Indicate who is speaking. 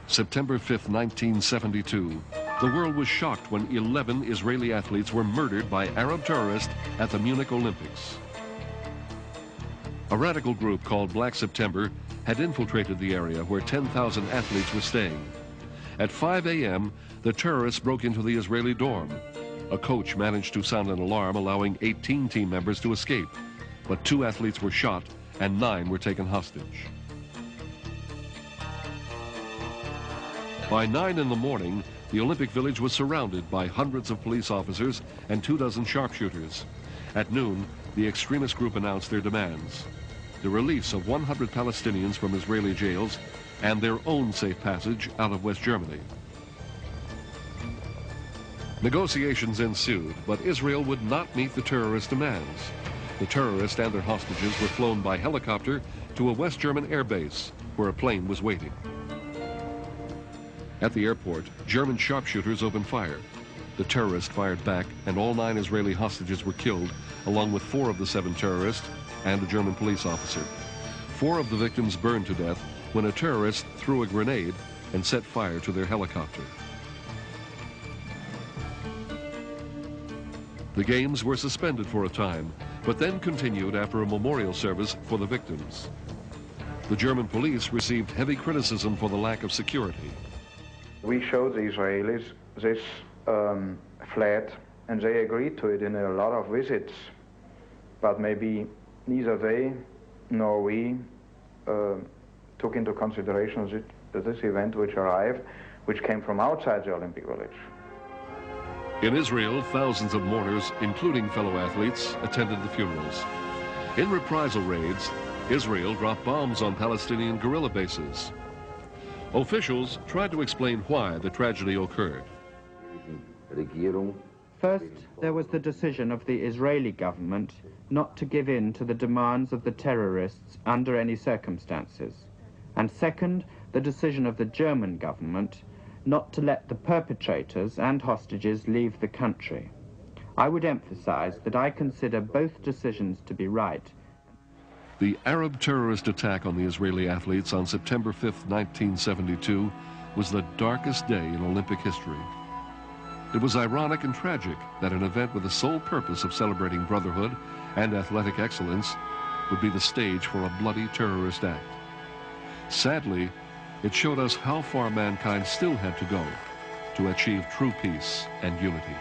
Speaker 1: September 5, 1972, the world was shocked when 11 Israeli athletes were murdered by Arab terrorists at the Munich Olympics. A radical group called Black September had infiltrated the area where 10,000 athletes were staying. At 5 a.m., the terrorists broke into the Israeli dorm. A coach managed to sound an alarm, allowing 18 team members to escape. But 2 athletes were shot and 9 were taken hostage. By 9 in the morning, the Olympic Village was surrounded by hundreds of police officers and 24 sharpshooters. At noon, the extremist group announced their demands: the release of 100 Palestinians from Israeli jails and their own safe passage out of West Germany. Negotiations ensued, but Israel would not meet the terrorist demands. The terrorists and their hostages were flown by helicopter to a West German air base where a plane was waiting. At the airport, German sharpshooters opened fire. The terrorists fired back, and all 9 Israeli hostages were killed, along with 4 of the 7 terrorists and a German police officer. 4 of the victims burned to death when a terrorist threw a grenade and set fire to their helicopter. The games were suspended for a time, but then continued after a memorial service for the victims. The German police received heavy criticism for the lack of security.
Speaker 2: We showed the Israelis this flat, and they agreed to it in a lot of visits. But maybe neither they nor we took into consideration this event which arrived, which came from outside the Olympic Village.
Speaker 1: In Israel, thousands of mourners, including fellow athletes, attended the funerals. In reprisal raids, Israel dropped bombs on Palestinian guerrilla bases. Officials tried to explain why the tragedy occurred.
Speaker 3: First, there was the decision of the Israeli government not to give in to the demands of the terrorists under any circumstances. And second, the decision of the German government not to let the perpetrators and hostages leave the country. I would emphasize that I consider both decisions to be right.
Speaker 1: The Arab terrorist attack on the Israeli athletes on September 5, 1972, was the darkest day in Olympic history. It was ironic and tragic that an event with the sole purpose of celebrating brotherhood and athletic excellence would be the stage for a bloody terrorist act. Sadly, it showed us how far mankind still had to go to achieve true peace and unity.